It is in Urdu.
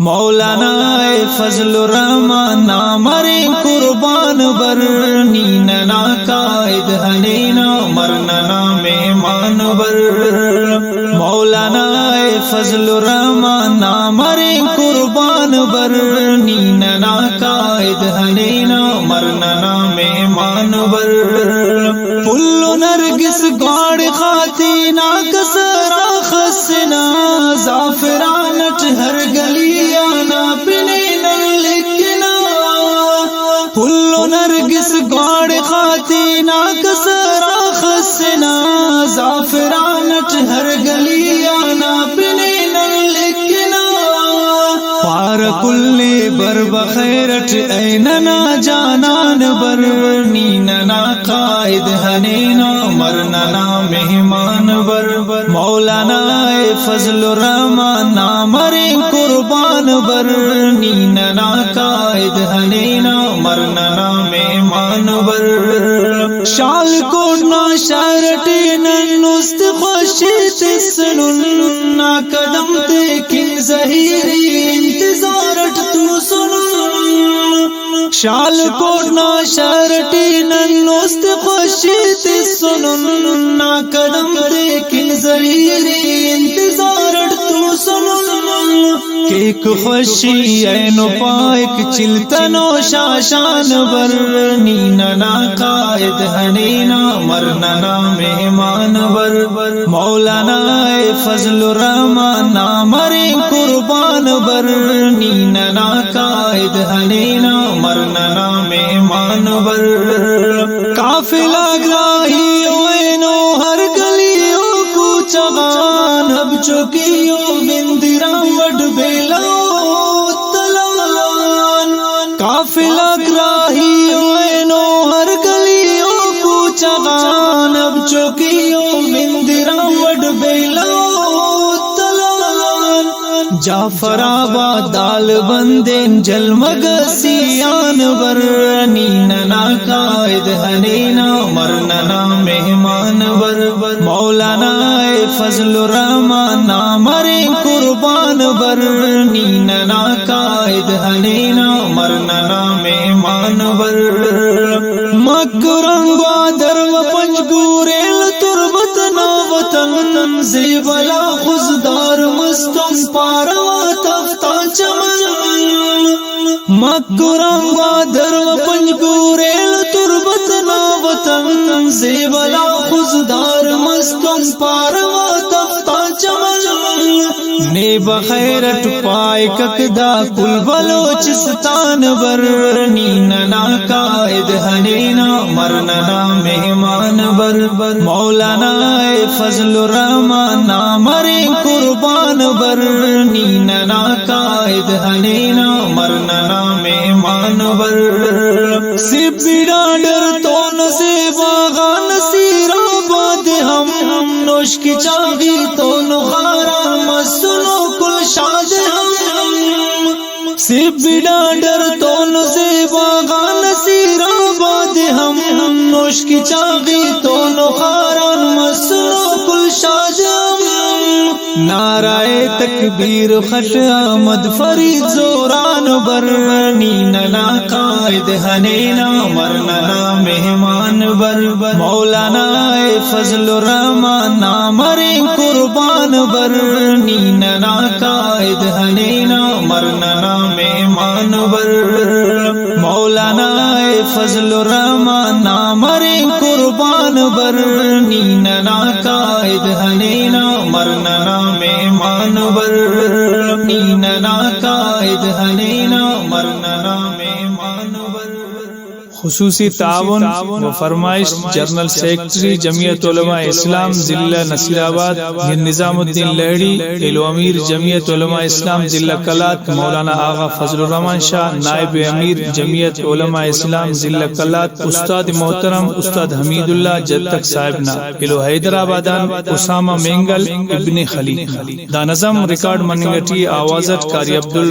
مولانا فضل الرحمن نامرے قربان بر نینا قائد ہنینا مرننا مہمان بر مولانا فضل الرحمن نامرے قربان بر نینا قائد ہنینا مرننا مہمان بر پلو نرگس گاڑ خاتی نا کسرا خسنا زعفرانٹ ہر گلی آنا پنے نل لکھنا پلو نرگس گاڑ خاتی نا کسرا خسنا زعفرانٹ ہر گلی آنا پنے نل لکھنا پار کلی بر بخیرٹ ایننا جانان بر نیننا قائد ہنینا مرننا مہمان بر مولانا فضل الرحمن نامرے قربان بر نیننا قائد ہنینا مرننا مہمان بر شال کوٹنا شارٹی ننست خوشیت سنن نا قدم تیکن زہیری انتظارٹ تو سنن شال کوٹنا شارٹی ننست خوشیت سنن نا قدم تیکن زہیری انتظارٹ تو سنن کیک خوشی اینو پائک چلتنو شاشان بر نیننا قائد ہنینا مرننا مہمان بر مولانا فضل الرحمن نامرے قربان بر نیننا قائد ہنینا مرننا مہمان بر قافلہ گراہی اینو ہر گلیو کوچغان اب چوکیو بندرا وڈ بیلو تلان قافلہ گراہی اینو ہر گلیو کوچغان اب چوکیو بندرا وڈ بیلو جعفر آباد دال بندین جلمگ سیان بر نیننا قائد ہنینا مرننا مہمان بر مولانا فضل الرحمن نامرے قربان بر نیننا قائد ہنینا مرننا مہمان بر مکرنگوا درو پنجگوریل تربت نا وطن زیبلا خزدار مستم پاروا تفتا چمن مکرنگوا درو پنجگوریل تربت نا وطن زیبلا خزدار مستم پاروا تفتا چمن نے بخیرٹ پائے ککدا کل بلوچستان بر نیننا قائد ہنینا مرننا مہمان بر مولانا فضل الرحمن نامرے قربان بر نیننا قائد ہنینا مرننا مہمان بر سبی ڈاڈر تو نصیبا غان سیرا باد ہم نوش کی چاگی تو نخارا مسنو کل شاد ہم سبی ڈاڈر تو نصیبا غان سیرا باد ہم نوش کی چاگی تو نخارا مسنو کل شاد ہم نعرہ تکبیر خط آمد فرید زوران بر نیننا قائد ہنینا مرننا مہمان بر مولانا فضل الرحمن نامرے قربان بر نیننا قائد ہنینا مرننا مہمان بر مولانا فضل الرحمن نامرے قربان بر نیننا قائد ہنینا مرننا مہمان بر نیننا قائد ہنینا مرننا مہمان بر خصوصی تعاون و فرمائش جنرل سیکرٹری جمعیت علماء اسلام ضلع نصیر آباد نظام الدین لہڑی ایلو امیر جمعیت علماء اسلام ضلع کلات مولانا آغا فضل الرحمن شاہ نائب امیر جمعیت علماء اسلام ضلع کلات استاد محترم استاد حمید اللہ جدتک صاحبنا ایلو حیدرآبادان اسامہ مینگل ابن خلی دا نظم ریکارڈ مننگٹی آوازت کاری عبداللہ